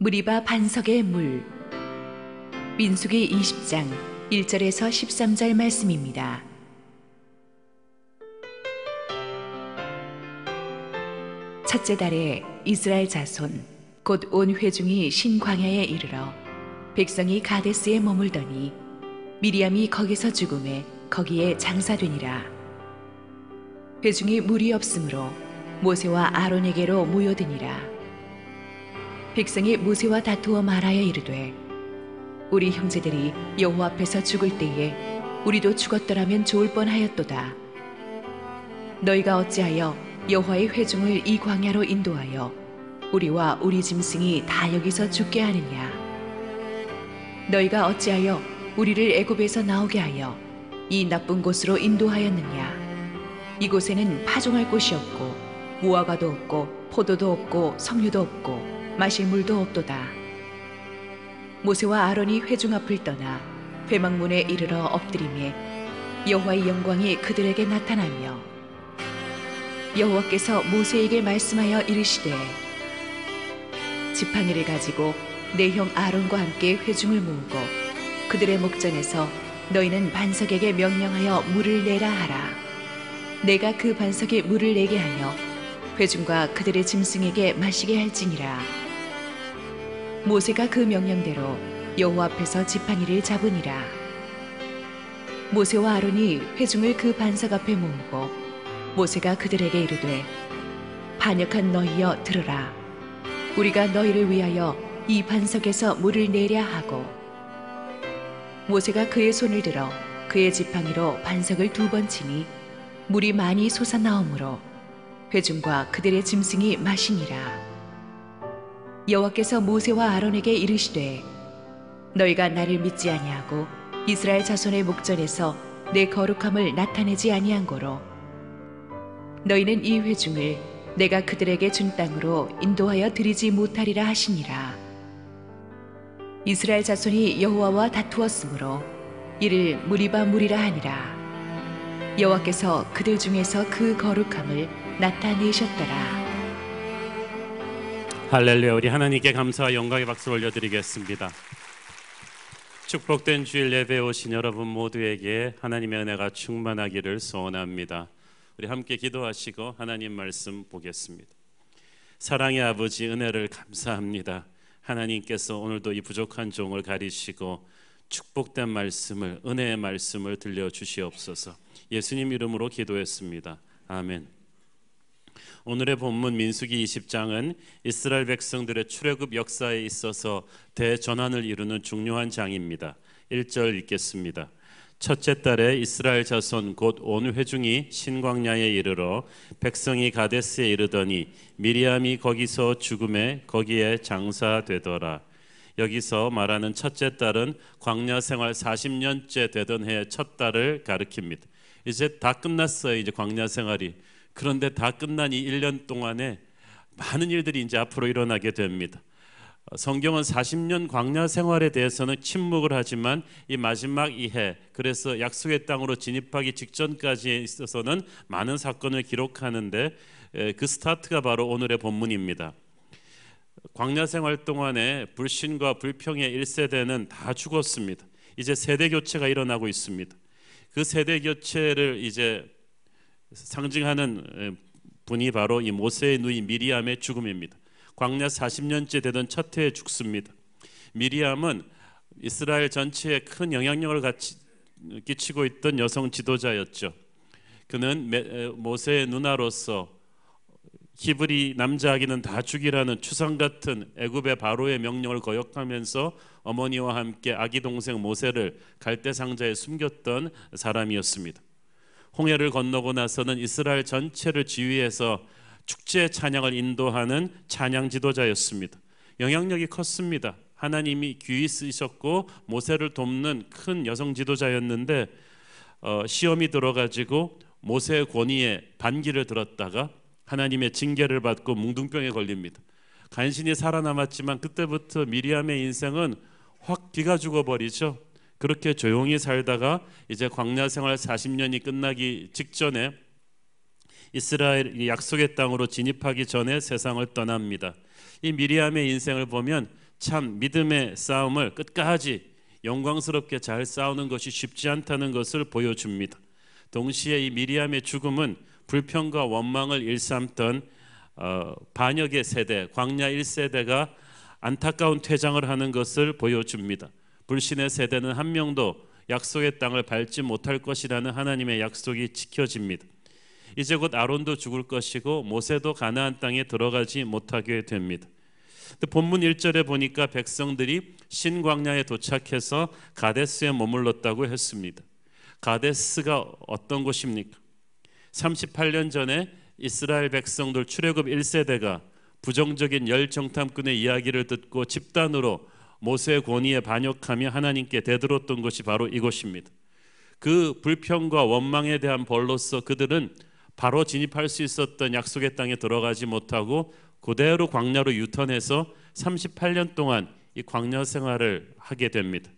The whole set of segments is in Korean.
무리바 반석의 물. 민수기 20장 1절에서 13절 말씀입니다. 첫째 달에 이스라엘 자손 곧 온 회중이 신광야에 이르러 백성이 가데스에 머물더니 미리암이 거기서 죽음에 거기에 장사되니라. 회중이 물이 없으므로 모세와 아론에게로 모여드니라. 백성이 모세와 다투어 말하여 이르되 우리 형제들이 여호와 앞에서 죽을 때에 우리도 죽었더라면 좋을 뻔하였도다. 너희가 어찌하여 여호와의 회중을 이 광야로 인도하여 우리와 우리 짐승이 다 여기서 죽게 하느냐. 너희가 어찌하여 우리를 애굽에서 나오게 하여 이 나쁜 곳으로 인도하였느냐. 이곳에는 파종할 곳이 없고 무화과도 없고 포도도 없고 석류도 없고 마실 물도 없도다. 모세와 아론이 회중 앞을 떠나 회막문에 이르러 엎드리매 여호와의 영광이 그들에게 나타나며 여호와께서 모세에게 말씀하여 이르시되 지팡이를 가지고 내 형 아론과 함께 회중을 모으고 그들의 목전에서 너희는 반석에게 명령하여 물을 내라 하라. 내가 그 반석에 물을 내게 하며 회중과 그들의 짐승에게 마시게 할지니라. 모세가 그 명령대로 여호와 앞에서 지팡이를 잡으니라. 모세와 아론이 회중을 그 반석 앞에 모으고 모세가 그들에게 이르되 반역한 너희여 들으라. 우리가 너희를 위하여 이 반석에서 물을 내랴 하고 모세가 그의 손을 들어 그의 지팡이로 반석을 2번 치니 물이 많이 솟아나오므로 회중과 그들의 짐승이 마시니라. 여호와께서 모세와 아론에게 이르시되 너희가 나를 믿지 아니하고 이스라엘 자손의 목전에서 내 거룩함을 나타내지 아니한 고로 너희는 이 회중을 내가 그들에게 준 땅으로 인도하여 드리지 못하리라 하시니라. 이스라엘 자손이 여호와와 다투었으므로 이를 무리바 물이라 하니라. 여호와께서 그들 중에서 그 거룩함을 나타내셨더라. 할렐루야. 우리 하나님께 감사와 영광의 박수를 올려드리겠습니다. 축복된 주일 예배에 오신 여러분 모두에게 하나님의 은혜가 충만하기를 소원합니다. 우리 함께 기도하시고 하나님 말씀 보겠습니다. 사랑의 아버지, 은혜를 감사합니다. 하나님께서 오늘도 이 부족한 종을 가리시고 축복된 말씀을, 은혜의 말씀을 들려주시옵소서. 예수님 이름으로 기도했습니다. 아멘. 오늘의 본문 민수기 20장은 이스라엘 백성들의 출애굽 역사에 있어서 대전환을 이루는 중요한 장입니다. 1절 읽겠습니다. 첫째 달에 이스라엘 자손 곧 온 회중이 신광야에 이르러 백성이 가데스에 이르더니 미리암이 거기서 죽음에 거기에 장사되더라. 여기서 말하는 첫째 달은 광야 생활 40년째 되던 해의 첫 달을 가리킵니다. 이제 다 끝났어요. 이제 광야 생활이. 그런데 다 끝난 이 1년 동안에 많은 일들이 이제 앞으로 일어나게 됩니다. 성경은 40년 광야 생활에 대해서는 침묵을 하지만 이 마지막 이해, 그래서 약속의 땅으로 진입하기 직전까지에 있어서는 많은 사건을 기록하는데 그 스타트가 바로 오늘의 본문입니다. 광야 생활 동안에 불신과 불평의 1세대는 다 죽었습니다. 이제 세대 교체가 일어나고 있습니다. 그 세대 교체를 이제 상징하는 분이 바로 이 모세의 누이 미리암의 죽음입니다. 광야 40년째 되던 첫 해에 죽습니다. 미리암은 이스라엘 전체에 큰 영향력을 끼치고 있던 여성 지도자였죠. 그는 모세의 누나로서 히브리 남자 아기는 다 죽이라는 추상 같은 애굽의 바로의 명령을 거역하면서 어머니와 함께 아기 동생 모세를 갈대 상자에 숨겼던 사람이었습니다. 홍해를 건너고 나서는 이스라엘 전체를 지휘해서 축제 찬양을 인도하는 찬양 지도자였습니다. 영향력이 컸습니다. 하나님이 귀히 쓰셨고 모세를 돕는 큰 여성 지도자였는데 시험이 들어가지고 모세의 권위에 반기를 들었다가 하나님의 징계를 받고 뭉둥병에 걸립니다. 간신히 살아남았지만 그때부터 미리암의 인생은 확 기가 죽어버리죠. 그렇게 조용히 살다가 이제 광야 생활 40년이 끝나기 직전에 이스라엘 약속의 땅으로 진입하기 전에 세상을 떠납니다. 이 미리암의 인생을 보면 참 믿음의 싸움을 끝까지 영광스럽게 잘 싸우는 것이 쉽지 않다는 것을 보여줍니다. 동시에 이 미리암의 죽음은 불평과 원망을 일삼던 반역의 세대, 광야 1세대가 안타까운 퇴장을 하는 것을 보여줍니다. 불신의 세대는 한 명도 약속의 땅을 밟지 못할 것이라는 하나님의 약속이 지켜집니다. 이제 곧 아론도 죽을 것이고 모세도 가나안 땅에 들어가지 못하게 됩니다. 본문 1절에 보니까 백성들이 신광야에 도착해서 가데스에 머물렀다고 했습니다. 가데스가 어떤 곳입니까? 38년 전에 이스라엘 백성들 출애굽 1세대가 부정적인 열정탐꾼의 이야기를 듣고 집단으로 모세의 권위에 반역하며 하나님께 대들었던 것이 바로 이곳입니다. 그 불평과 원망에 대한 벌로서 그들은 바로 진입할 수 있었던 약속의 땅에 들어가지 못하고 그대로 광야로 유턴해서 38년 동안 이 광야 생활을 하게 됩니다.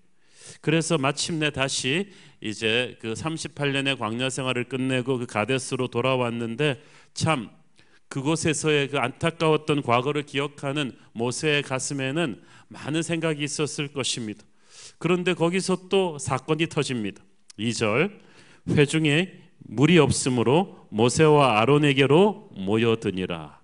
그래서 마침내 다시 이제 그 38년의 광야 생활을 끝내고 그 가데스로 돌아왔는데 참 그곳에서의 그 안타까웠던 과거를 기억하는 모세의 가슴에는 많은 생각이 있었을 것입니다. 그런데 거기서 또 사건이 터집니다. 2절 회중에 물이 없으므로 모세와 아론에게로 모여드니라.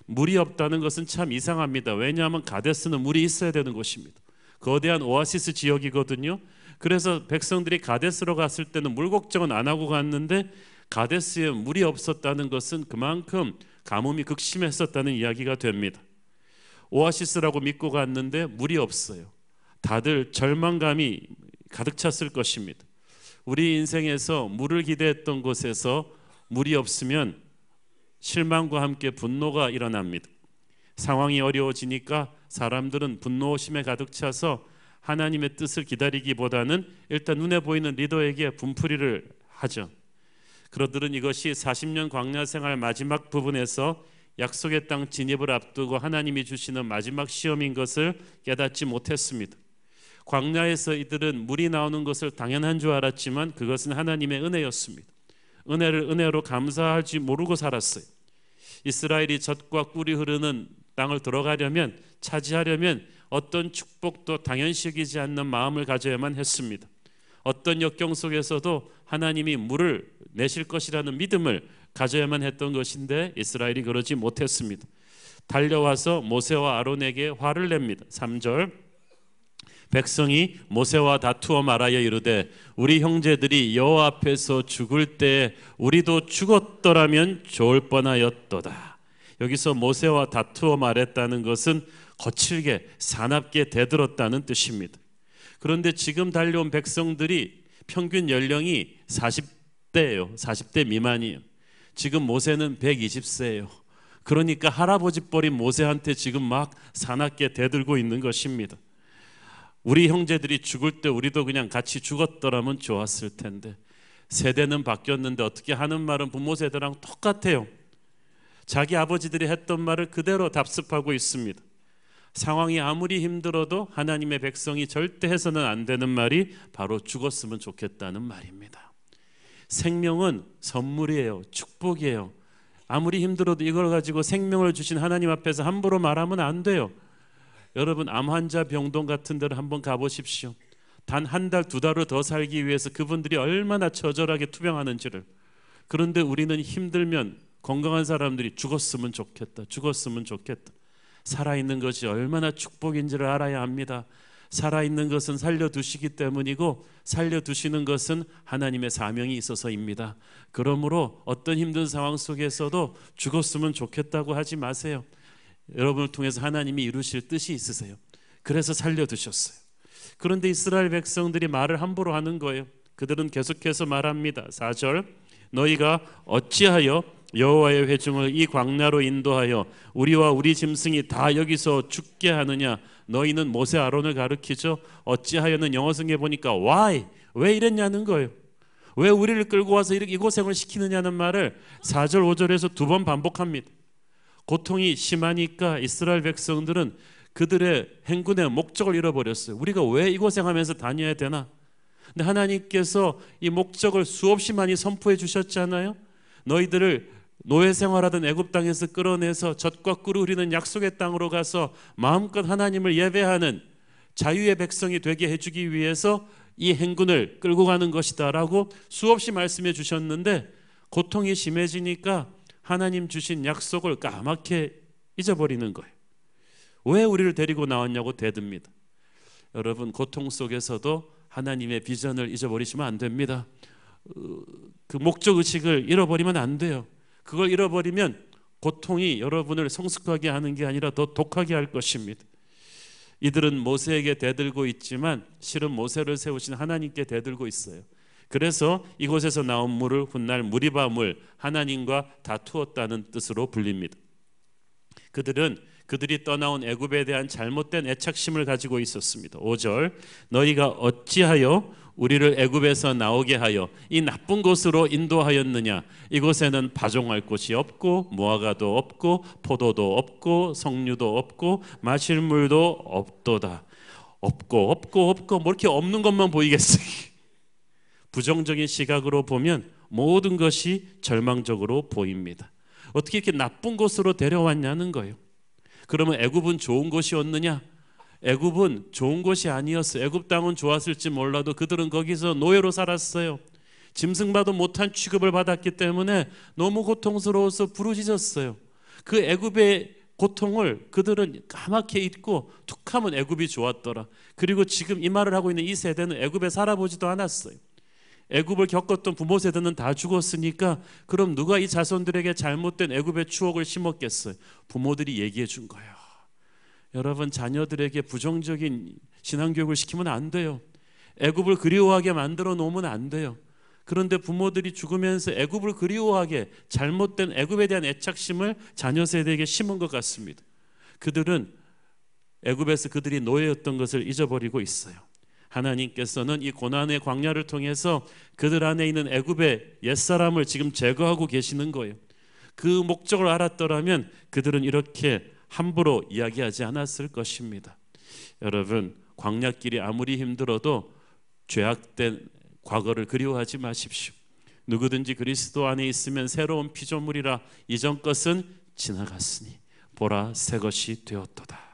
물이 없다는 것은 참 이상합니다. 왜냐하면 가데스는 물이 있어야 되는 곳입니다. 거대한 오아시스 지역이거든요. 그래서 백성들이 가데스로 갔을 때는 물 걱정은 안 하고 갔는데 가데스에 물이 없었다는 것은 그만큼 가뭄이 극심했었다는 이야기가 됩니다. 오아시스라고 믿고 갔는데 물이 없어요. 다들 절망감이 가득 찼을 것입니다. 우리 인생에서 물을 기대했던 곳에서 물이 없으면 실망과 함께 분노가 일어납니다. 상황이 어려워지니까 사람들은 분노심에 가득 차서 하나님의 뜻을 기다리기보다는 일단 눈에 보이는 리더에게 분풀이를 하죠. 그러들은 이것이 40년 광야 생활 마지막 부분에서 약속의 땅 진입을 앞두고 하나님이 주시는 마지막 시험인 것을 깨닫지 못했습니다. 광야에서 이들은 물이 나오는 것을 당연한 줄 알았지만 그것은 하나님의 은혜였습니다. 은혜를 은혜로 감사하지 모르고 살았어요. 이스라엘이 젖과 꿀이 흐르는 땅을 들어가려면, 차지하려면 어떤 축복도 당연시 여기지 않는 마음을 가져야만 했습니다. 어떤 역경 속에서도 하나님이 물을 내실 것이라는 믿음을 가져야만 했던 것인데 이스라엘이 그러지 못했습니다. 달려와서 모세와 아론에게 화를 냅니다. 3절 백성이 모세와 다투어 말하여 이르되 우리 형제들이 여호와 앞에서 죽을 때 우리도 죽었더라면 좋을 뻔하였도다. 여기서 모세와 다투어 말했다는 것은 거칠게 사납게 대들었다는 뜻입니다. 그런데 지금 달려온 백성들이 평균 연령이 40대예요. 40대 미만이에요. 지금 모세는 120세예요. 그러니까 할아버지 뻘인 모세한테 지금 막 사납게 대들고 있는 것입니다. 우리 형제들이 죽을 때 우리도 그냥 같이 죽었더라면 좋았을 텐데 세대는 바뀌었는데 어떻게 하는 말은 부모 세대랑 똑같아요. 자기 아버지들이 했던 말을 그대로 답습하고 있습니다. 상황이 아무리 힘들어도 하나님의 백성이 절대 해서는 안 되는 말이 바로 죽었으면 좋겠다는 말입니다. 생명은 선물이에요. 축복이에요. 아무리 힘들어도 이걸 가지고 생명을 주신 하나님 앞에서 함부로 말하면 안 돼요. 여러분 암 환자 병동 같은 데를 한번 가보십시오. 단 한 달, 두 달을 더 살기 위해서 그분들이 얼마나 처절하게 투병하는지를. 그런데 우리는 힘들면 건강한 사람들이 죽었으면 좋겠다. 죽었으면 좋겠다. 살아있는 것이 얼마나 축복인지를 알아야 합니다. 살아있는 것은 살려두시기 때문이고 살려두시는 것은 하나님의 사명이 있어서입니다. 그러므로 어떤 힘든 상황 속에서도 죽었으면 좋겠다고 하지 마세요. 여러분을 통해서 하나님이 이루실 뜻이 있으세요. 그래서 살려두셨어요. 그런데 이스라엘 백성들이 말을 함부로 하는 거예요. 그들은 계속해서 말합니다. 4절 너희가 어찌하여 여호와의 회중을 이 광야로 인도하여 우리와 우리 짐승이 다 여기서 죽게 하느냐. 너희는 모세 아론을 가르치죠. 어찌하여는 영어 성경에 보니까 why? 왜 이랬냐는 거예요. 왜 우리를 끌고 와서 이렇게 이 고생을 시키느냐는 말을 4절 5절에서 두 번 반복합니다. 고통이 심하니까 이스라엘 백성들은 그들의 행군의 목적을 잃어버렸어요. 우리가 왜 이 고생하면서 다녀야 되나? 근데 하나님께서 이 목적을 수없이 많이 선포해 주셨잖아요. 너희들을 노예 생활하던 애굽 땅에서 끌어내서 젖과 꿀을 흐리는 약속의 땅으로 가서 마음껏 하나님을 예배하는 자유의 백성이 되게 해주기 위해서 이 행군을 끌고 가는 것이다라고 수없이 말씀해 주셨는데, 고통이 심해지니까 하나님 주신 약속을 까맣게 잊어버리는 거예요. 왜 우리를 데리고 나왔냐고 대듭니다. 여러분, 고통 속에서도 하나님의 비전을 잊어버리시면 안 됩니다. 그 목적 의식을 잃어버리면 안 돼요. 그걸 잃어버리면 고통이 여러분을 성숙하게 하는 게 아니라 더 독하게 할 것입니다. 이들은 모세에게 대들고 있지만 실은 모세를 세우신 하나님께 대들고 있어요. 그래서 이곳에서 나온 물을 훗날 무리바 물, 하나님과 다투었다는 뜻으로 불립니다. 그들이 떠나온 애굽에 대한 잘못된 애착심을 가지고 있었습니다. 5절, 너희가 어찌하여 우리를 애굽에서 나오게 하여 이 나쁜 곳으로 인도하였느냐. 이곳에는 파종할 곳이 없고 무화과도 없고 포도도 없고 석류도 없고 마실 물도 없도다. 없고 뭐 이렇게 없는 것만 보이겠어요. 부정적인 시각으로 보면 모든 것이 절망적으로 보입니다. 어떻게 이렇게 나쁜 곳으로 데려왔냐는 거예요. 그러면 애굽은 좋은 곳이었느냐? 애굽은 좋은 곳이 아니었어요. 애굽 땅은 좋았을지 몰라도 그들은 거기서 노예로 살았어요. 짐승봐도 못한 취급을 받았기 때문에 너무 고통스러워서 부르짖었어요. 그 애굽의 고통을 그들은 까맣게 잊고 툭하면 애굽이 좋았더라. 그리고 지금 이 말을 하고 있는 이 세대는 애굽에 살아보지도 않았어요. 애굽을 겪었던 부모 세대는 다 죽었으니까 그럼 누가 이 자손들에게 잘못된 애굽의 추억을 심었겠어요? 부모들이 얘기해 준 거예요. 여러분, 자녀들에게 부정적인 신앙교육을 시키면 안 돼요. 애굽을 그리워하게 만들어 놓으면 안 돼요. 그런데 부모들이 죽으면서 애굽을 그리워하게 잘못된 애굽에 대한 애착심을 자녀 세대에게 심은 것 같습니다. 그들은 애굽에서 그들이 노예였던 것을 잊어버리고 있어요. 하나님께서는 이 고난의 광야를 통해서 그들 안에 있는 애굽의 옛사람을 지금 제거하고 계시는 거예요. 그 목적을 알았더라면 그들은 이렇게 함부로 이야기하지 않았을 것입니다. 여러분, 광야길이 아무리 힘들어도 죄악된 과거를 그리워하지 마십시오. 누구든지 그리스도 안에 있으면 새로운 피조물이라 이전 것은 지나갔으니 보라 새 것이 되었도다.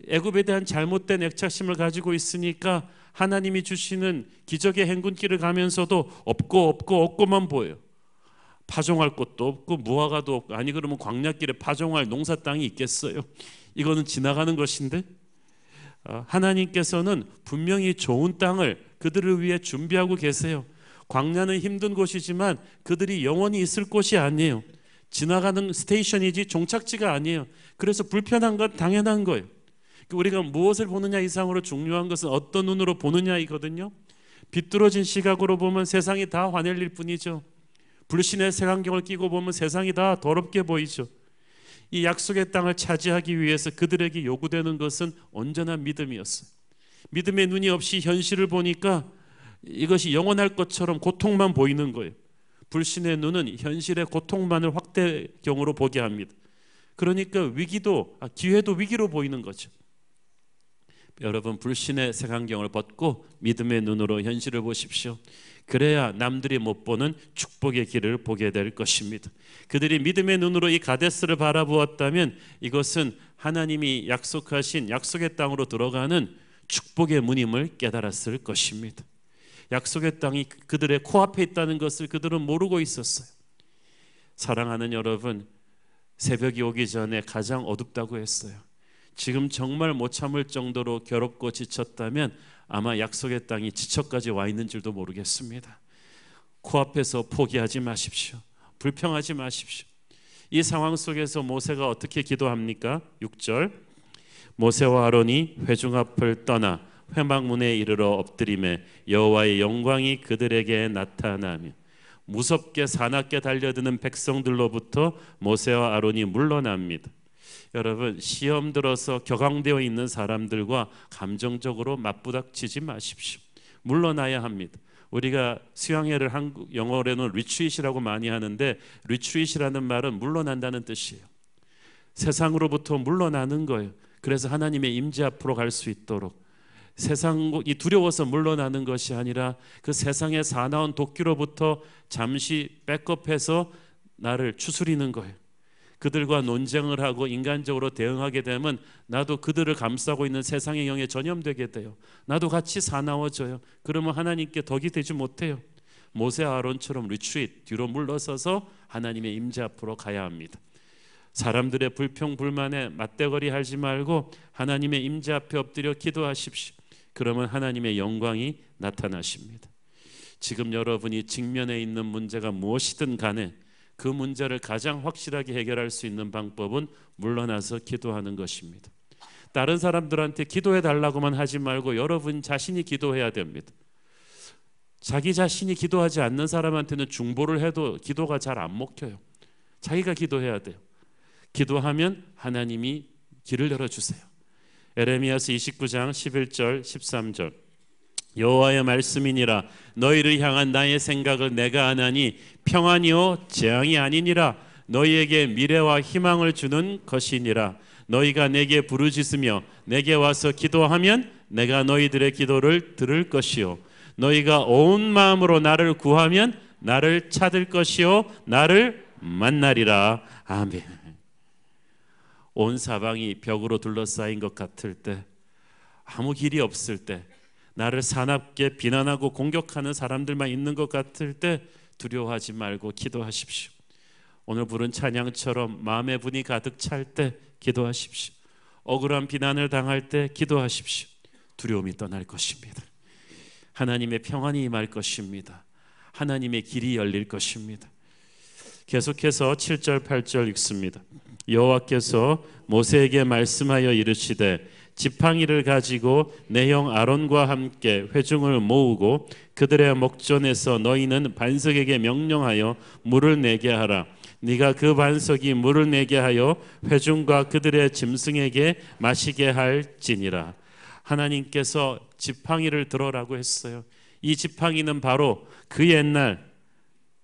애굽에 대한 잘못된 애착심을 가지고 있으니까 하나님이 주시는 기적의 행군길을 가면서도 없고만 보여요. 파종할 곳도 없고 무화과도 없고, 아니 그러면 광야길에 파종할 농사 땅이 있겠어요? 이거는 지나가는 것인데, 하나님께서는 분명히 좋은 땅을 그들을 위해 준비하고 계세요. 광야는 힘든 곳이지만 그들이 영원히 있을 곳이 아니에요. 지나가는 스테이션이지 종착지가 아니에요. 그래서 불편한 건 당연한 거예요. 우리가 무엇을 보느냐 이상으로 중요한 것은 어떤 눈으로 보느냐이거든요. 비뚤어진 시각으로 보면 세상이 다 화낼 뿐이죠. 불신의 색안경을 끼고 보면 세상이 다 더럽게 보이죠. 이 약속의 땅을 차지하기 위해서 그들에게 요구되는 것은 온전한 믿음이었어요. 믿음의 눈이 없이 현실을 보니까 이것이 영원할 것처럼 고통만 보이는 거예요. 불신의 눈은 현실의 고통만을 확대경으로 보게 합니다. 그러니까 기회도 위기로 보이는 거죠. 여러분, 불신의 색안경을 벗고 믿음의 눈으로 현실을 보십시오. 그래야 남들이 못 보는 축복의 길을 보게 될 것입니다. 그들이 믿음의 눈으로 이 가데스를 바라보았다면 이것은 하나님이 약속하신 약속의 땅으로 들어가는 축복의 문임을 깨달았을 것입니다. 약속의 땅이 그들의 코앞에 있다는 것을 그들은 모르고 있었어요. 사랑하는 여러분, 새벽이 오기 전에 가장 어둡다고 했어요. 지금 정말 못 참을 정도로 괴롭고 지쳤다면 아마 약속의 땅이 지쳐까지 와 있는 줄도 모르겠습니다. 코앞에서 포기하지 마십시오. 불평하지 마십시오. 이 상황 속에서 모세가 어떻게 기도합니까? 6절, 모세와 아론이 회중 앞을 떠나 회막문에 이르러 엎드리매 여호와의 영광이 그들에게 나타나며, 무섭게 사납게 달려드는 백성들로부터 모세와 아론이 물러납니다. 여러분, 시험 들어서 격앙되어 있는 사람들과 감정적으로 맞부닥치지 마십시오. 물러나야 합니다. 우리가 수양회를 한국 영어로는 리트릿이라고 많이 하는데, 리트릿이라는 말은 물러난다는 뜻이에요. 세상으로부터 물러나는 거예요. 그래서 하나님의 임재 앞으로 갈 수 있도록, 세상이 두려워서 물러나는 것이 아니라 그 세상의 사나운 도끼로부터 잠시 백업해서 나를 추스리는 거예요. 그들과 논쟁을 하고 인간적으로 대응하게 되면 나도 그들을 감싸고 있는 세상의 영에 전염되게 돼요. 나도 같이 사나워져요. 그러면 하나님께 덕이 되지 못해요. 모세 아론처럼 리트릿, 뒤로 물러서서 하나님의 임재 앞으로 가야 합니다. 사람들의 불평 불만에 맞대거리 하지 말고 하나님의 임재 앞에 엎드려 기도하십시오. 그러면 하나님의 영광이 나타나십니다. 지금 여러분이 직면해 있는 문제가 무엇이든 간에 그 문제를 가장 확실하게 해결할 수 있는 방법은 물러나서 기도하는 것입니다. 다른 사람들한테 기도해 달라고만 하지 말고 여러분 자신이 기도해야 됩니다. 자기 자신이 기도하지 않는 사람한테는 중보를 해도 기도가 잘 안 먹혀요. 자기가 기도해야 돼요. 기도하면 하나님이 길을 열어주세요. 에레미야서 29장 11절 13절 여호와의 말씀이니라 너희를 향한 나의 생각을 내가 아나니 평안이요 재앙이 아니니라 너희에게 미래와 희망을 주는 것이니라 너희가 내게 부르짖으며 내게 와서 기도하면 내가 너희들의 기도를 들을 것이요 너희가 온 마음으로 나를 구하면 나를 찾을 것이요 나를 만나리라. 아멘. 온 사방이 벽으로 둘러싸인 것 같을 때, 아무 길이 없을 때, 나를 사납게 비난하고 공격하는 사람들만 있는 것 같을 때 두려워하지 말고 기도하십시오. 오늘 부른 찬양처럼 마음의 분이 가득 찰 때 기도하십시오. 억울한 비난을 당할 때 기도하십시오. 두려움이 떠날 것입니다. 하나님의 평안이 임할 것입니다. 하나님의 길이 열릴 것입니다. 계속해서 7절 8절 읽습니다. 여호와께서 모세에게 말씀하여 이르시되 지팡이를 가지고 내 형 아론과 함께 회중을 모으고 그들의 목전에서 너희는 반석에게 명령하여 물을 내게 하라. 네가 그 반석이 물을 내게 하여 회중과 그들의 짐승에게 마시게 할지니라. 하나님께서 지팡이를 들어라고 했어요. 이 지팡이는 바로 그 옛날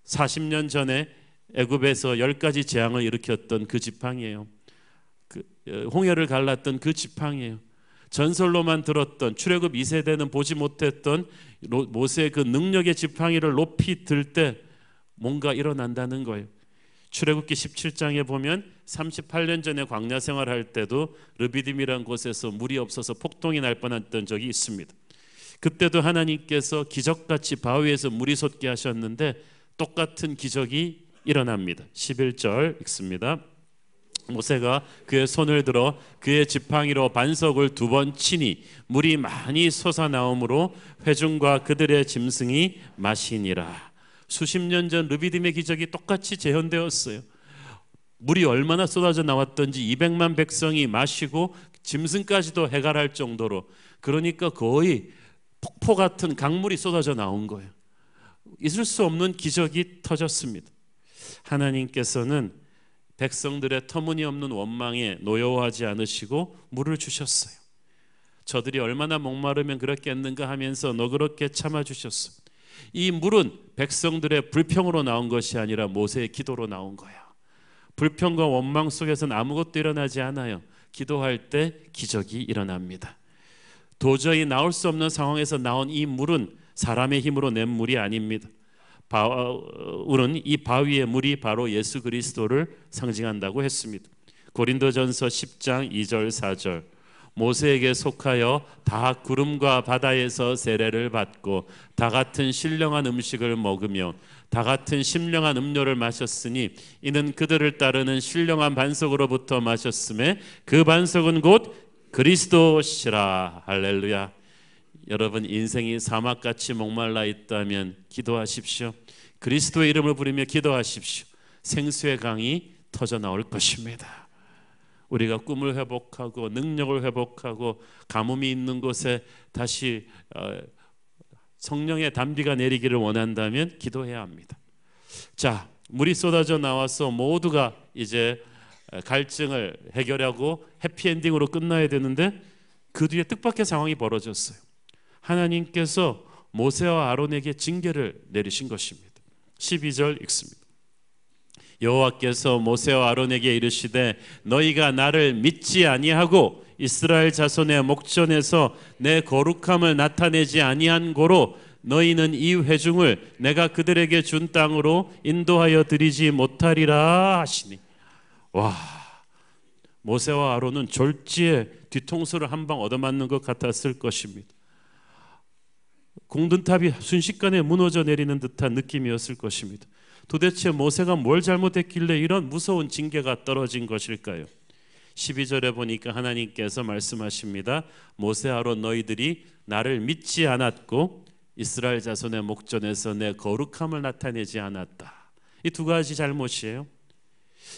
40년 전에 애굽에서 10가지 재앙을 일으켰던 그 지팡이에요. 홍해를 갈랐던 그 지팡이에요. 전설로만 들었던 출애굽 2세대는 보지 못했던 모세의 그 능력의 지팡이를 높이 들 때 뭔가 일어난다는 거예요. 출애굽기 17장에 보면 38년 전에 광야 생활할 때도 르비딤이라는 곳에서 물이 없어서 폭동이 날 뻔했던 적이 있습니다. 그때도 하나님께서 기적같이 바위에서 물이 솟게 하셨는데 똑같은 기적이 일어납니다. 11절 읽습니다. 모세가 그의 손을 들어 그의 지팡이로 반석을 2번 치니 물이 많이 솟아나오므로 회중과 그들의 짐승이 마시니라. 수십 년 전 르비딤의 기적이 똑같이 재현되었어요. 물이 얼마나 쏟아져 나왔던지 200만 백성이 마시고 짐승까지도 해갈할 정도로, 그러니까 거의 폭포 같은 강물이 쏟아져 나온 거예요. 있을 수 없는 기적이 터졌습니다. 하나님께서는 백성들의 터무니없는 원망에 노여워하지 않으시고 물을 주셨어요. 저들이 얼마나 목마르면 그렇겠는가 하면서 너그럽게 참아주셨어요. 이 물은 백성들의 불평으로 나온 것이 아니라 모세의 기도로 나온 거야. 불평과 원망 속에서는 아무것도 일어나지 않아요. 기도할 때 기적이 일어납니다. 도저히 나올 수 없는 상황에서 나온 이 물은 사람의 힘으로 낸 물이 아닙니다. 바울은 이 바위의 물이 바로 예수 그리스도를 상징한다고 했습니다. 고린도전서 10장 2절 4절 모세에게 속하여 다 구름과 바다에서 세례를 받고 다 같은 신령한 음식을 먹으며 다 같은 신령한 음료를 마셨으니 이는 그들을 따르는 신령한 반석으로부터 마셨음에 그 반석은 곧 그리스도시라. 할렐루야. 여러분 인생이 사막같이 목말라 있다면 기도하십시오. 그리스도의 이름을 부르며 기도하십시오. 생수의 강이 터져 나올 것입니다. 우리가 꿈을 회복하고 능력을 회복하고 가뭄이 있는 곳에 다시 성령의 단비가 내리기를 원한다면 기도해야 합니다. 자, 물이 쏟아져 나와서 모두가 이제 갈증을 해결하고 해피엔딩으로 끝나야 되는데 그 뒤에 뜻밖의 상황이 벌어졌어요. 하나님께서 모세와 아론에게 징계를 내리신 것입니다. 12절 읽습니다. 여호와께서 모세와 아론에게 이르시되 너희가 나를 믿지 아니하고 이스라엘 자손의 목전에서 내 거룩함을 나타내지 아니한 고로 너희는 이 회중을 내가 그들에게 준 땅으로 인도하여 드리지 못하리라 하시니. 와, 모세와 아론은 졸지에 뒤통수를 한 방 얻어맞는 것 같았을 것입니다. 공든탑이 순식간에 무너져 내리는 듯한 느낌이었을 것입니다. 도대체 모세가 뭘 잘못했길래 이런 무서운 징계가 떨어진 것일까요? 12절에 보니까 하나님께서 말씀하십니다. 모세 아론 너희들이 나를 믿지 않았고 이스라엘 자손의 목전에서 내 거룩함을 나타내지 않았다. 이 두 가지 잘못이에요.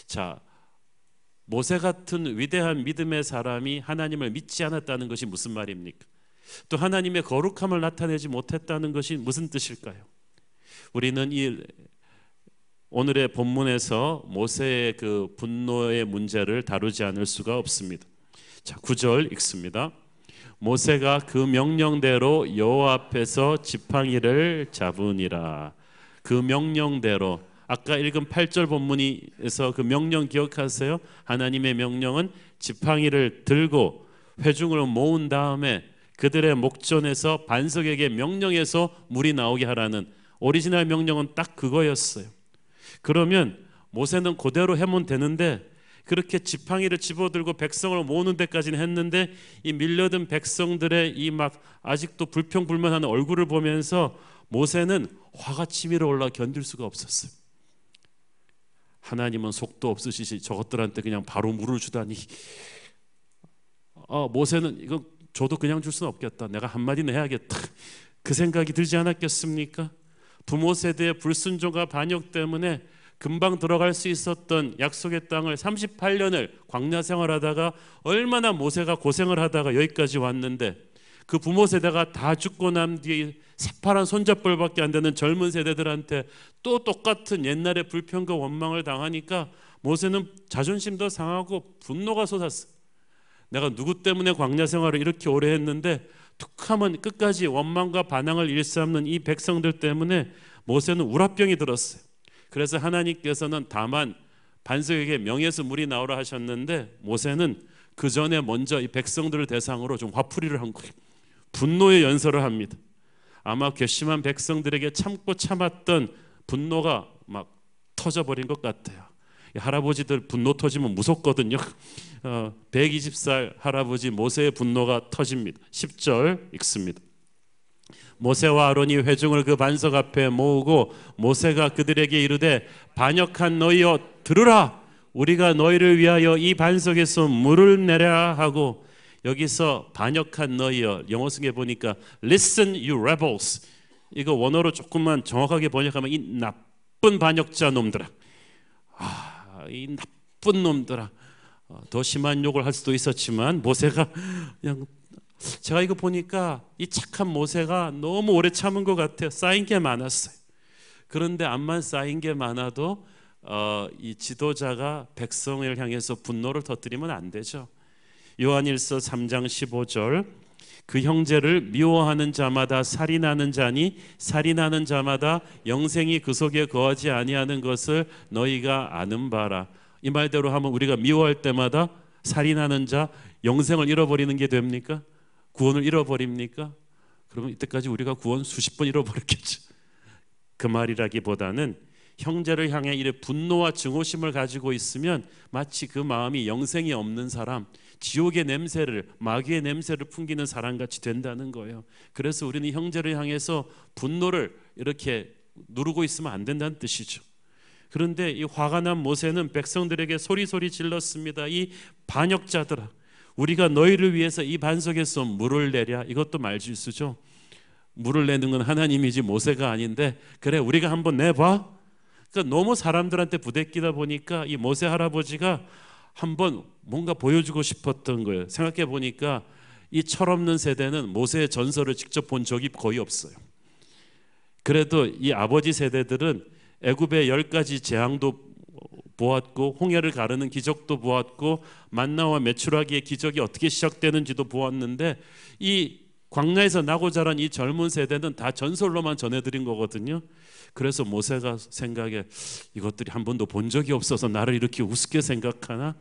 자, 모세 같은 위대한 믿음의 사람이 하나님을 믿지 않았다는 것이 무슨 말입니까? 또 하나님의 거룩함을 나타내지 못했다는 것이 무슨 뜻일까요? 우리는 이 오늘의 본문에서 모세의 그 분노의 문제를 다루지 않을 수가 없습니다. 자, 9절 읽습니다. 모세가 그 명령대로 여호와 앞에서 지팡이를 잡으니라. 그 명령대로, 아까 읽은 8절 본문에서 그 명령 기억하세요? 하나님의 명령은 지팡이를 들고 회중을 모은 다음에 그들의 목전에서 반석에게 명령해서 물이 나오게 하라는 오리지널 명령은 딱 그거였어요. 그러면 모세는 그대로 하면 되는데 그렇게 지팡이를 집어들고 백성을 모으는 데까지는 했는데 이 밀려든 백성들의 이 막 아직도 불평불만하는 얼굴을 보면서 모세는 화가 치밀어 올라 견딜 수가 없었어요. 하나님은 속도 없으시지 저것들한테 그냥 바로 물을 주다니. 모세는 이거 저도 그냥 줄 수는 없겠다. 내가 한마디는 해야겠다. 그 생각이 들지 않았겠습니까? 부모 세대의 불순종과 반역 때문에 금방 들어갈 수 있었던 약속의 땅을 38년을 광야 생활하다가 얼마나 모세가 고생을 하다가 여기까지 왔는데 그 부모 세대가 다 죽고 난 뒤에 새파란 손잡벌밖에 안 되는 젊은 세대들한테 또 똑같은 옛날의 불평과 원망을 당하니까 모세는 자존심도 상하고 분노가 솟았어. 내가 누구 때문에 광야 생활을 이렇게 오래 했는데 툭하면 끝까지 원망과 반항을 일삼는 이 백성들 때문에 모세는 우라병이 들었어요. 그래서 하나님께서는 다만 반석에게 명에서 물이 나오라 하셨는데 모세는 그 전에 먼저 이 백성들을 대상으로 좀 화풀이를 한 거예요. 분노의 연설을 합니다. 아마 괘씸한 백성들에게 참고 참았던 분노가 막 터져버린 것 같아요. 할아버지들 분노 터지면 무섭거든요. 120살 할아버지 모세의 분노가 터집니다. 10절 읽습니다. 모세와 아론이 회중을 그 반석 앞에 모으고 모세가 그들에게 이르되 반역한 너희여 들으라. 우리가 너희를 위하여 이 반석에서 물을 내랴 하고, 여기서 반역한 너희여, 영어 성에 보니까 Listen you rebels, 이거 원어로 조금만 정확하게 번역하면 이 나쁜 반역자 놈들아, 이 나쁜 놈들아. 더 심한 욕을 할 수도 있었지만 모세가 그냥, 제가 이거 보니까 이 착한 모세가 너무 오래 참은 것 같아요. 쌓인 게 많았어요. 그런데 암만 쌓인 게 많아도 이 지도자가 백성을 향해서 분노를 터뜨리면 안 되죠. 요한일서 3장 15절, 그 형제를 미워하는 자마다 살인하는 자니 살인하는 자마다 영생이 그 속에 거하지 아니하는 것을 너희가 아는 바라. 이 말대로 하면 우리가 미워할 때마다 살인하는 자 영생을 잃어버리는 게 됩니까? 구원을 잃어버립니까? 그러면 이때까지 우리가 구원 수십 번 잃어버렸겠죠. 그 말이라기보다는 형제를 향해 이래 분노와 증오심을 가지고 있으면 마치 그 마음이 영생이 없는 사람, 지옥의 냄새를, 마귀의 냄새를 풍기는 사람같이 된다는 거예요. 그래서 우리는 형제를 향해서 분노를 이렇게 누르고 있으면 안 된다는 뜻이죠. 그런데 이 화가 난 모세는 백성들에게 소리소리 질렀습니다. 이 반역자들아, 우리가 너희를 위해서 이 반석에서 물을 내랴. 이것도 말실수죠. 물을 내는 건 하나님이지 모세가 아닌데, 그래 우리가 한번 내봐. 그러니까 너무 사람들한테 부대끼다 보니까 이 모세 할아버지가 한번 뭔가 보여주고 싶었던 거예요. 생각해 보니까 이 철없는 세대는 모세의 전설을 직접 본 적이 거의 없어요. 그래도 이 아버지 세대들은 애굽의 10가지 재앙도 보았고, 홍해를 가르는 기적도 보았고, 만나와 메추라기의 기적이 어떻게 시작되는지도 보았는데, 이 광야에서 나고 자란 이 젊은 세대는 다 전설로만 전해드린 거거든요. 그래서 모세가 생각에, 이것들이 한 번도 본 적이 없어서 나를 이렇게 우습게 생각하나?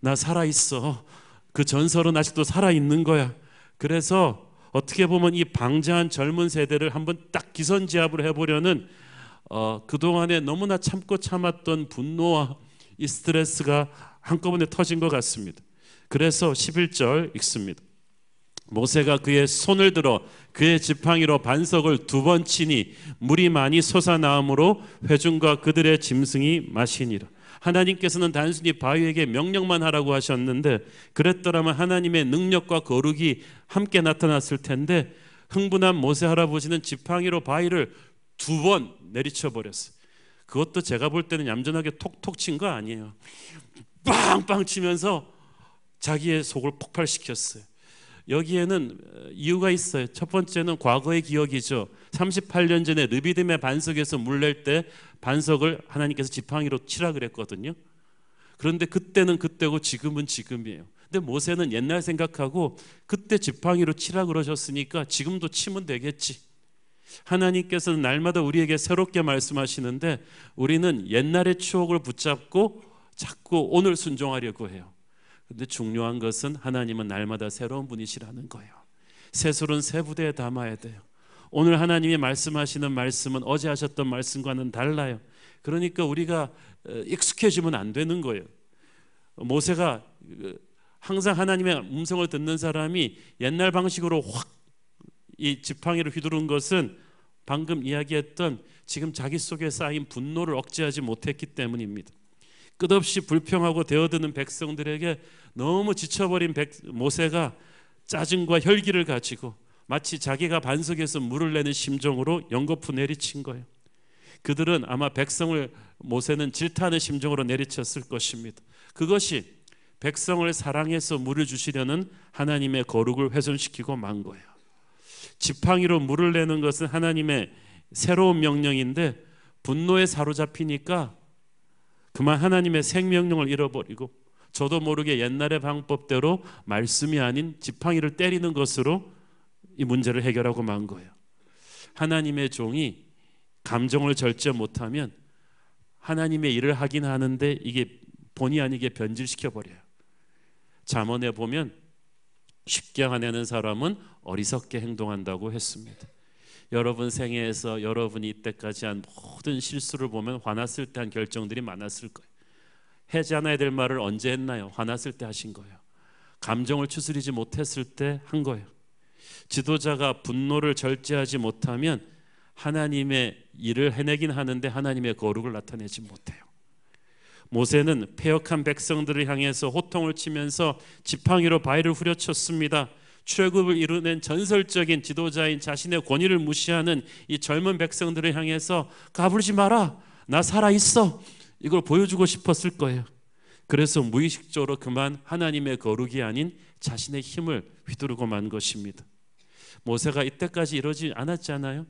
나 살아있어. 그 전설은 아직도 살아있는 거야. 그래서 어떻게 보면 이 방자한 젊은 세대를 한번 딱 기선제압을 해보려는 그동안에 너무나 참고 참았던 분노와 이 스트레스가 한꺼번에 터진 것 같습니다. 그래서 11절 읽습니다. 모세가 그의 손을 들어 그의 지팡이로 반석을 2번 치니 물이 많이 솟아나므로 회중과 그들의 짐승이 마시니라. 하나님께서는 단순히 바위에게 명령만 하라고 하셨는데, 그랬더라면 하나님의 능력과 거룩이 함께 나타났을 텐데, 흥분한 모세 할아버지는 지팡이로 바위를 2번 내리쳐 버렸어요. 그것도 제가 볼 때는 얌전하게 톡톡 친 거 아니에요. 빵빵 치면서 자기의 속을 폭발시켰어요. 여기에는 이유가 있어요. 첫 번째는 과거의 기억이죠. 38년 전에 르비딤의 반석에서 물 낼 때 반석을 하나님께서 지팡이로 치라 그랬거든요. 그런데 그때는 그때고 지금은 지금이에요. 근데 모세는 옛날 생각하고 그때 지팡이로 치라 그러셨으니까 지금도 치면 되겠지. 하나님께서는 날마다 우리에게 새롭게 말씀하시는데, 우리는 옛날의 추억을 붙잡고 자꾸 오늘 순종하려고 해요. 근데 중요한 것은 하나님은 날마다 새로운 분이시라는 거예요. 새술은 새 부대에 담아야 돼요. 오늘 하나님이 말씀하시는 말씀은 어제 하셨던 말씀과는 달라요. 그러니까 우리가 익숙해지면 안 되는 거예요. 모세가 항상 하나님의 음성을 듣는 사람이 옛날 방식으로 확 이 지팡이를 휘두른 것은 방금 이야기했던 지금 자기 속에 쌓인 분노를 억제하지 못했기 때문입니다. 끝없이 불평하고 대어드는 백성들에게 너무 지쳐버린 모세가 짜증과 혈기를 가지고 마치 자기가 반석에서 물을 내는 심정으로 연거푸 내리친 거예요. 그들은 아마 모세는 질타하는 심정으로 내리쳤을 것입니다. 그것이 백성을 사랑해서 물을 주시려는 하나님의 거룩을 훼손시키고 만 거예요. 지팡이로 물을 내는 것은 하나님의 새로운 명령인데, 분노에 사로잡히니까 그만 하나님의 생명령을 잃어버리고 저도 모르게 옛날의 방법대로 말씀이 아닌 지팡이를 때리는 것으로 이 문제를 해결하고 만 거예요. 하나님의 종이 감정을 절제 못하면 하나님의 일을 하긴 하는데 이게 본의 아니게 변질시켜 버려요. 잠언에 보면 쉽게 화내는 사람은 어리석게 행동한다고 했습니다. 여러분 생애에서 여러분이 이때까지 한 모든 실수를 보면 화났을 때 한 결정들이 많았을 거예요. 하지 않아야 될 말을 언제 했나요? 화났을 때 하신 거예요. 감정을 추스리지 못했을 때 한 거예요. 지도자가 분노를 절제하지 못하면 하나님의 일을 해내긴 하는데 하나님의 거룩을 나타내지 못해요. 모세는 패역한 백성들을 향해서 호통을 치면서 지팡이로 바위를 후려쳤습니다. 출애굽을 이루는 전설적인 지도자인 자신의 권위를 무시하는 이 젊은 백성들을 향해서 까불지 마라, 나 살아있어, 이걸 보여주고 싶었을 거예요. 그래서 무의식적으로 그만 하나님의 거룩이 아닌 자신의 힘을 휘두르고 만 것입니다. 모세가 이때까지 이러지 않았잖아요.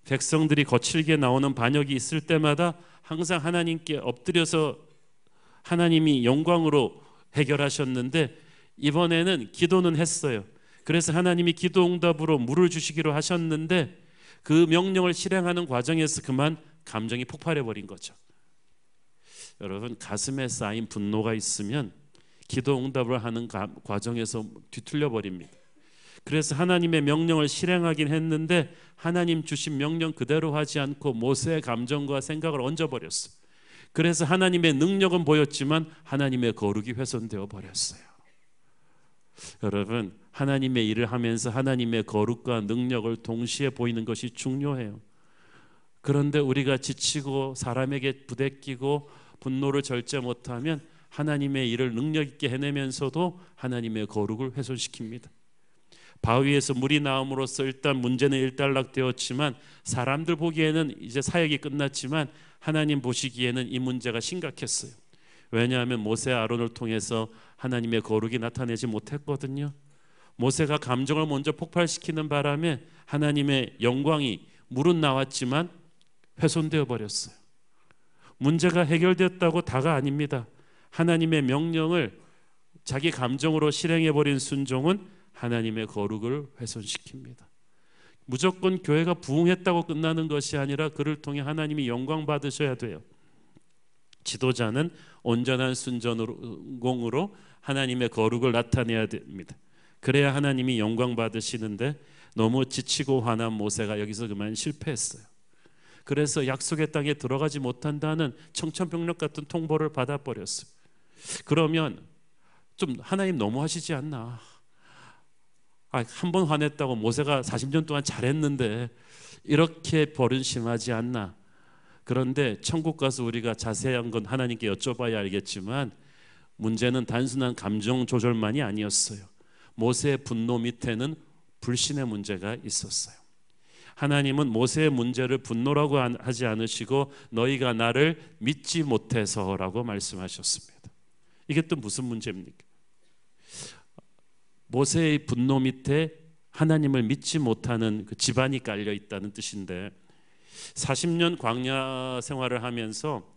백성들이 거칠게 나오는 반역이 있을 때마다 항상 하나님께 엎드려서 하나님이 영광으로 해결하셨는데, 이번에는 기도는 했어요. 그래서 하나님이 기도 응답으로 물을 주시기로 하셨는데, 그 명령을 실행하는 과정에서 그만 감정이 폭발해 버린 거죠. 여러분, 가슴에 쌓인 분노가 있으면 기도 응답을 하는 과정에서 뒤틀려 버립니다. 그래서 하나님의 명령을 실행하긴 했는데 하나님 주신 명령 그대로 하지 않고 모세의 감정과 생각을 얹어버렸어요. 그래서 하나님의 능력은 보였지만 하나님의 거룩이 훼손되어 버렸어요. 여러분, 하나님의 일을 하면서 하나님의 거룩과 능력을 동시에 보이는 것이 중요해요. 그런데 우리가 지치고 사람에게 부대끼고 분노를 절제 못하면 하나님의 일을 능력 있게 해내면서도 하나님의 거룩을 훼손시킵니다. 바위에서 물이 나옴으로써 일단 문제는 일단락되었지만, 사람들 보기에는 이제 사역이 끝났지만 하나님 보시기에는 이 문제가 심각했어요. 왜냐하면 모세 아론을 통해서 하나님의 거룩이 나타내지 못했거든요. 모세가 감정을 먼저 폭발시키는 바람에 하나님의 영광이, 물은 나왔지만 훼손되어 버렸어요. 문제가 해결되었다고 다가 아닙니다. 하나님의 명령을 자기 감정으로 실행해버린 순종은 하나님의 거룩을 훼손시킵니다. 무조건 교회가 부흥했다고 끝나는 것이 아니라 그를 통해 하나님이 영광 받으셔야 돼요. 지도자는 온전한 순종으로 하나님의 거룩을 나타내야 됩니다. 그래야 하나님이 영광 받으시는데, 너무 지치고 화난 모세가 여기서 그만 실패했어요. 그래서 약속의 땅에 들어가지 못한다는 청천벽력 같은 통보를 받아버렸어요. 그러면 좀 하나님 너무하시지 않나? 한 번 화냈다고 모세가 40년 동안 잘했는데 이렇게 버릇심하지 않나? 그런데 천국 가서 우리가 자세한 건 하나님께 여쭤봐야 알겠지만 문제는 단순한 감정 조절만이 아니었어요. 모세의 분노 밑에는 불신의 문제가 있었어요. 하나님은 모세의 문제를 분노라고 하지 않으시고 너희가 나를 믿지 못해서라고 말씀하셨습니다. 이게 또 무슨 문제입니까? 모세의 분노 밑에 하나님을 믿지 못하는 그 집안이 깔려 있다는 뜻인데 40년 광야 생활을 하면서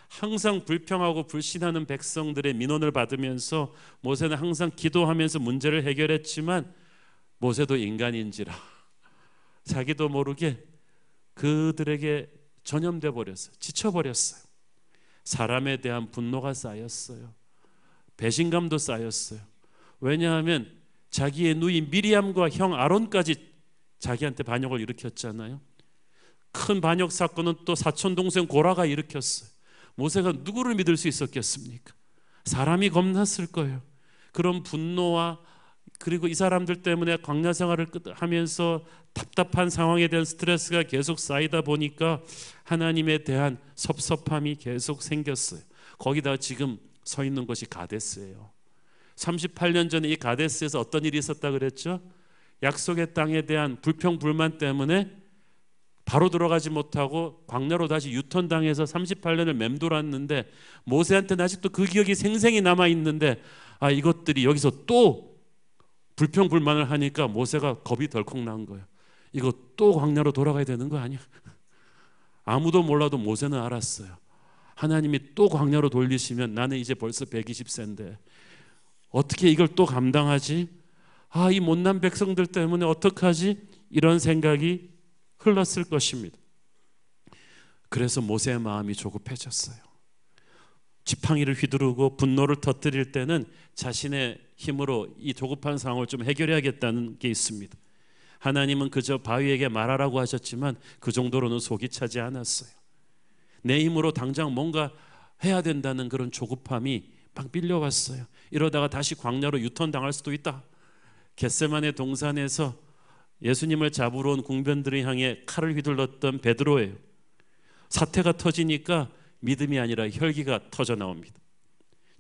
항상 불평하고 불신하는 백성들의 민원을 받으면서 모세는 항상 기도하면서 문제를 해결했지만 모세도 인간인지라 자기도 모르게 그들에게 전염돼 버렸어요. 지쳐버렸어요. 사람에 대한 분노가 쌓였어요. 배신감도 쌓였어요. 왜냐하면 자기의 누이 미리암과 형 아론까지 자기한테 반역을 일으켰잖아요. 큰 반역 사건은 또 사촌 동생 고라가 일으켰어요. 모세가 누구를 믿을 수 있었겠습니까? 사람이 겁났을 거예요. 그런 분노와 그리고 이 사람들 때문에 광야 생활을 하면서 답답한 상황에 대한 스트레스가 계속 쌓이다 보니까 하나님에 대한 섭섭함이 계속 생겼어요. 거기다 지금 서 있는 곳이 가데스예요. 38년 전에 이 가데스에서 어떤 일이 있었다 그랬죠? 약속의 땅에 대한 불평 불만 때문에 바로 들어가지 못하고 광야로 다시 유턴당해서 38년을 맴돌았는데 모세한테는 아직도 그 기억이 생생히 남아있는데 이것들이 여기서 또 불평 불만을 하니까 모세가 겁이 덜컥 난 거예요. 이거 또 광야로 돌아가야 되는 거 아니야? 아무도 몰라도 모세는 알았어요. 하나님이 또 광야로 돌리시면 나는 이제 벌써 120세인데 어떻게 이걸 또 감당하지? 이 못난 백성들 때문에 어떡하지? 이런 생각이 흘렀을 것입니다. 그래서 모세의 마음이 조급해졌어요. 지팡이를 휘두르고 분노를 터뜨릴 때는 자신의 힘으로 이 조급한 상황을 좀 해결해야겠다는 게 있습니다. 하나님은 그저 바위에게 말하라고 하셨지만 그 정도로는 속이 차지 않았어요. 내 힘으로 당장 뭔가 해야 된다는 그런 조급함이 막 밀려왔어요. 이러다가 다시 광야로 유턴당할 수도 있다. 겟세마네 동산에서 예수님을 잡으러 온 궁변들을 향해 칼을 휘둘렀던 베드로예요. 사태가 터지니까 믿음이 아니라 혈기가 터져 나옵니다.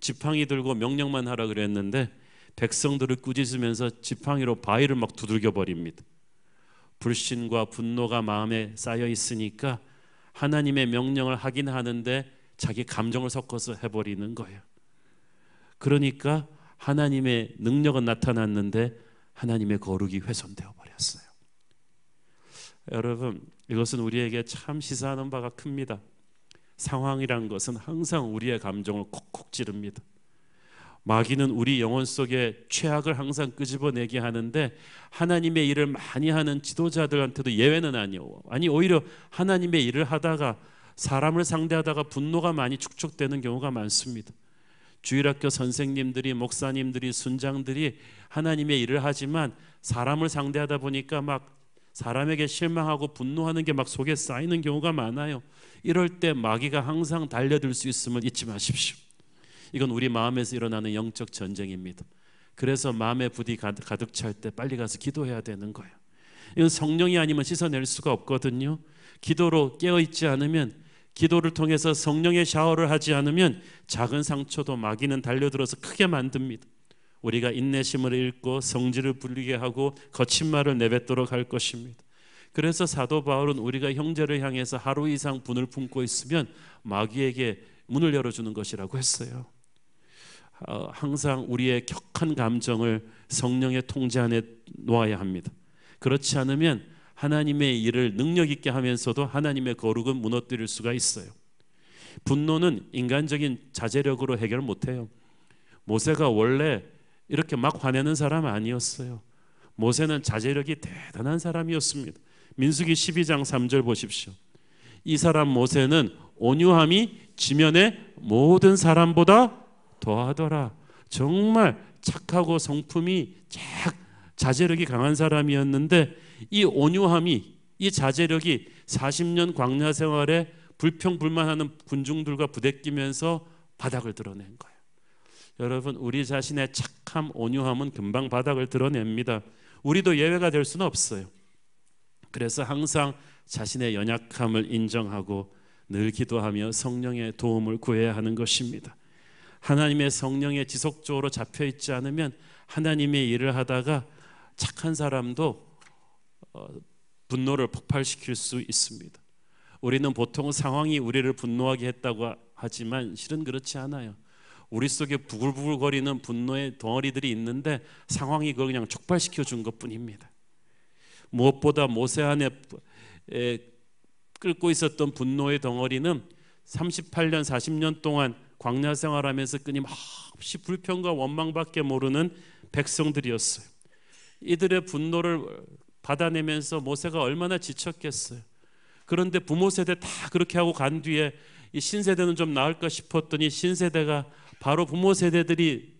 지팡이 들고 명령만 하라 그랬는데 백성들을 꾸짖으면서 지팡이로 바위를 막 두들겨 버립니다. 불신과 분노가 마음에 쌓여 있으니까 하나님의 명령을 하긴 하는데 자기 감정을 섞어서 해버리는 거예요. 그러니까 하나님의 능력은 나타났는데 하나님의 거룩이 훼손되어 버렸어요. 여러분, 이것은 우리에게 참 시사하는 바가 큽니다. 상황이란 것은 항상 우리의 감정을 콕콕 찌릅니다. 마귀는 우리 영혼 속에 최악을 항상 끄집어내게 하는데 하나님의 일을 많이 하는 지도자들한테도 예외는 아니요. 오히려 하나님의 일을 하다가 사람을 상대하다가 분노가 많이 축적되는 경우가 많습니다. 주일학교 선생님들이, 목사님들이, 순장들이 하나님의 일을 하지만 사람을 상대하다 보니까 막 사람에게 실망하고 분노하는 게 막 속에 쌓이는 경우가 많아요. 이럴 때 마귀가 항상 달려들 수 있음을 잊지 마십시오. 이건 우리 마음에서 일어나는 영적 전쟁입니다. 그래서 마음의 부디 가득 찰 때 빨리 가서 기도해야 되는 거예요. 이건 성령이 아니면 씻어낼 수가 없거든요. 기도로 깨어있지 않으면, 기도를 통해서 성령의 샤워를 하지 않으면 작은 상처도 마귀는 달려들어서 크게 만듭니다. 우리가 인내심을 잃고 성질을 부리게 하고 거친 말을 내뱉도록 할 것입니다. 그래서 사도 바울은 우리가 형제를 향해서 하루 이상 분을 품고 있으면 마귀에게 문을 열어주는 것이라고 했어요. 항상 우리의 격한 감정을 성령의 통제 안에 놓아야 합니다. 그렇지 않으면 하나님의 일을 능력 있게 하면서도 하나님의 거룩은 무너뜨릴 수가 있어요. 분노는 인간적인 자제력으로 해결 못해요. 모세가 원래 이렇게 막 화내는 사람 아니었어요. 모세는 자제력이 대단한 사람이었습니다. 민수기 12장 3절 보십시오. 이 사람 모세는 온유함이 지면의 모든 사람보다 더하더라. 정말 착하고 성품이 자제력이 강한 사람이었는데 이 온유함이, 이 자제력이 40년 광야 생활에 불평불만하는 군중들과 부대끼면서 바닥을 드러낸 거예요. 여러분, 우리 자신의 착함, 온유함은 금방 바닥을 드러냅니다. 우리도 예외가 될 수는 없어요. 그래서 항상 자신의 연약함을 인정하고 늘 기도하며 성령의 도움을 구해야 하는 것입니다. 하나님의 성령에 지속적으로 잡혀 있지 않으면 하나님의 일을 하다가 착한 사람도 분노를 폭발시킬 수 있습니다. 우리는 보통 상황이 우리를 분노하게 했다고 하지만 실은 그렇지 않아요. 우리 속에 부글부글거리는 분노의 덩어리들이 있는데 상황이 그걸 그냥 촉발시켜 준 것뿐입니다. 무엇보다 모세 안에 끓고 있었던 분노의 덩어리는 38년 40년 동안 광야 생활하면서 끊임없이 불평과 원망밖에 모르는 백성들이었어요. 이들의 분노를 받아내면서 모세가 얼마나 지쳤겠어요. 그런데 부모 세대 다 그렇게 하고 간 뒤에 이 신세대는 좀 나을까 싶었더니 신세대가 바로 부모 세대들이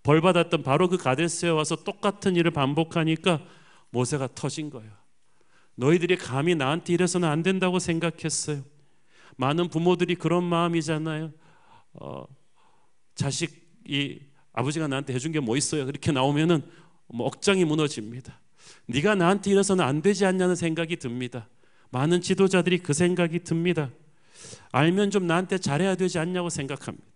벌받았던 바로 그 가데스에 와서 똑같은 일을 반복하니까 모세가 터진 거예요. 너희들이 감히 나한테 이래서는 안 된다고 생각했어요. 많은 부모들이 그런 마음이잖아요. 자식이 아버지가 나한테 해준 게 뭐 있어요? 그렇게 나오면은 억장이 무너집니다. 네가 나한테 이래서는 안 되지 않냐는 생각이 듭니다. 많은 지도자들이 그 생각이 듭니다. 알면 좀 나한테 잘해야 되지 않냐고 생각합니다.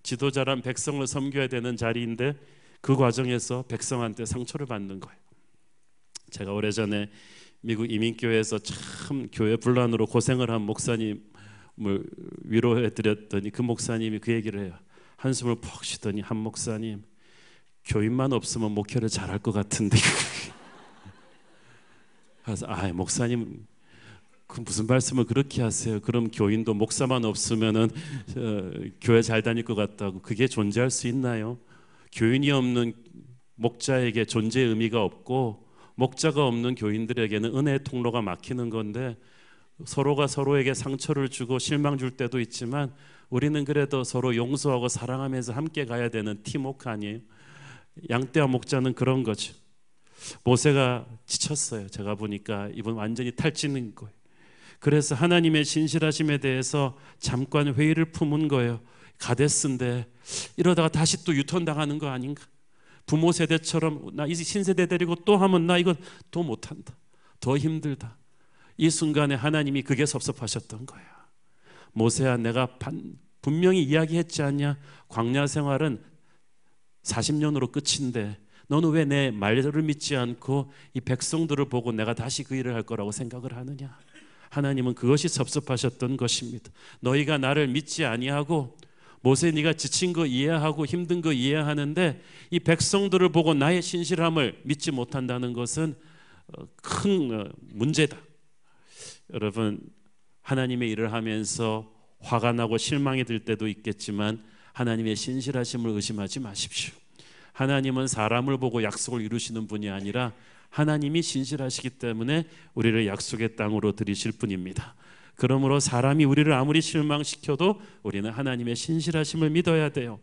지도자란 백성을 섬겨야 되는 자리인데 그 과정에서 백성한테 상처를 받는 거예요. 제가 오래전에 미국 이민교회에서 참 교회 분란으로 고생을 한 목사님을 위로해 드렸더니 그 목사님이 그 얘기를 해요. 한숨을 푹 쉬더니 한 목사님, 교인만 없으면 목회를 잘할 것 같은데. 그래서 목사님 그 무슨 말씀을 그렇게 하세요? 그럼 교인도 목사만 없으면은 교회 잘 다닐 것 같다고. 그게 존재할 수 있나요? 교인이 없는 목자에게 존재의 의미가 없고 목자가 없는 교인들에게는 은혜의 통로가 막히는 건데 서로가 서로에게 상처를 주고 실망 줄 때도 있지만 우리는 그래도 서로 용서하고 사랑하면서 함께 가야 되는 팀워크 아니에요? 양떼와 목자는 그런 거죠. 모세가 지쳤어요. 제가 보니까 이분 완전히 탈진인 거예요. 그래서 하나님의 신실하심에 대해서 잠깐 회의를 품은 거예요. 가데스인데 이러다가 다시 또 유턴 당하는 거 아닌가? 부모 세대처럼 나 이 신세대 데리고 또 하면 나 이거 또 못한다. 더 힘들다. 이 순간에 하나님이 그게 섭섭하셨던 거예요. 모세야, 내가 분명히 이야기했지 않냐? 광야 생활은 40년으로 끝인데 너는 왜 내 말을 믿지 않고 이 백성들을 보고 내가 다시 그 일을 할 거라고 생각을 하느냐? 하나님은 그것이 섭섭하셨던 것입니다. 너희가 나를 믿지 아니하고 모세, 네가 지친 거 이해하고 힘든 거 이해하는데 이 백성들을 보고 나의 신실함을 믿지 못한다는 것은 큰 문제다. 여러분, 하나님의 일을 하면서 화가 나고 실망이 들 때도 있겠지만 하나님의 신실하심을 의심하지 마십시오. 하나님은 사람을 보고 약속을 이루시는 분이 아니라 하나님이 신실하시기 때문에 우리를 약속의 땅으로 들이실 분입니다. 그러므로 사람이 우리를 아무리 실망시켜도 우리는 하나님의 신실하심을 믿어야 돼요.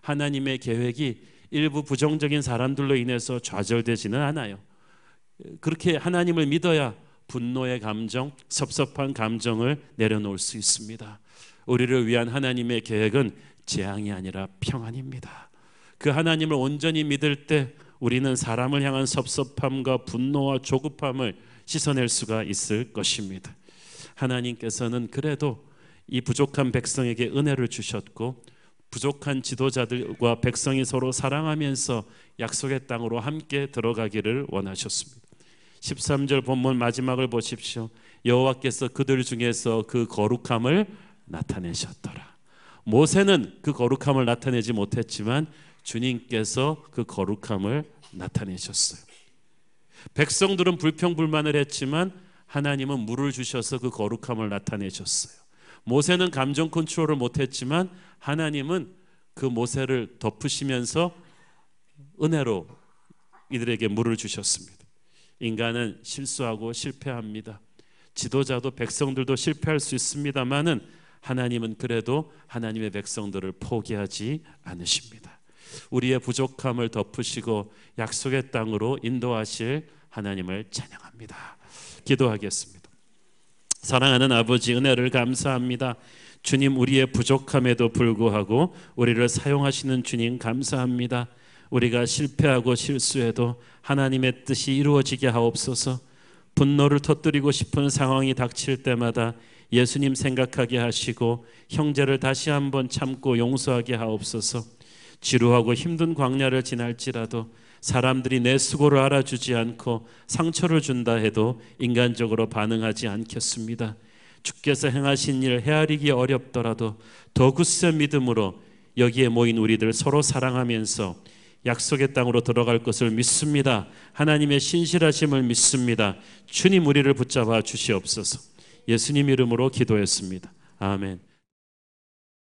하나님의 계획이 일부 부정적인 사람들로 인해서 좌절되지는 않아요. 그렇게 하나님을 믿어야 분노의 감정, 섭섭한 감정을 내려놓을 수 있습니다. 우리를 위한 하나님의 계획은 재앙이 아니라 평안입니다. 그 하나님을 온전히 믿을 때 우리는 사람을 향한 섭섭함과 분노와 조급함을 씻어낼 수가 있을 것입니다. 하나님께서는 그래도 이 부족한 백성에게 은혜를 주셨고 부족한 지도자들과 백성이 서로 사랑하면서 약속의 땅으로 함께 들어가기를 원하셨습니다. 13절 본문 마지막을 보십시오. 여호와께서 그들 중에서 그 거룩함을 나타내셨더라. 모세는 그 거룩함을 나타내지 못했지만 주님께서 그 거룩함을 나타내셨어요. 백성들은 불평불만을 했지만 하나님은 물을 주셔서 그 거룩함을 나타내셨어요. 모세는 감정 컨트롤을 못했지만 하나님은 그 모세를 덮으시면서 은혜로 이들에게 물을 주셨습니다. 인간은 실수하고 실패합니다. 지도자도 백성들도 실패할 수 있습니다만은 하나님은 그래도 하나님의 백성들을 포기하지 않으십니다. 우리의 부족함을 덮으시고 약속의 땅으로 인도하실 하나님을 찬양합니다. 기도하겠습니다. 사랑하는 아버지, 은혜를 감사합니다. 주님, 우리의 부족함에도 불구하고 우리를 사용하시는 주님 감사합니다. 우리가 실패하고 실수해도 하나님의 뜻이 이루어지게 하옵소서. 분노를 터뜨리고 싶은 상황이 닥칠 때마다 예수님 생각하게 하시고 형제를 다시 한번 참고 용서하게 하옵소서. 지루하고 힘든 광야를 지날지라도 사람들이 내 수고를 알아주지 않고 상처를 준다 해도 인간적으로 반응하지 않겠습니다. 주께서 행하신 일 헤아리기 어렵더라도 더 굳세 믿음으로 여기에 모인 우리들 서로 사랑하면서 약속의 땅으로 들어갈 것을 믿습니다. 하나님의 신실하심을 믿습니다. 주님, 우리를 붙잡아 주시옵소서. 예수님 이름으로 기도했습니다. 아멘.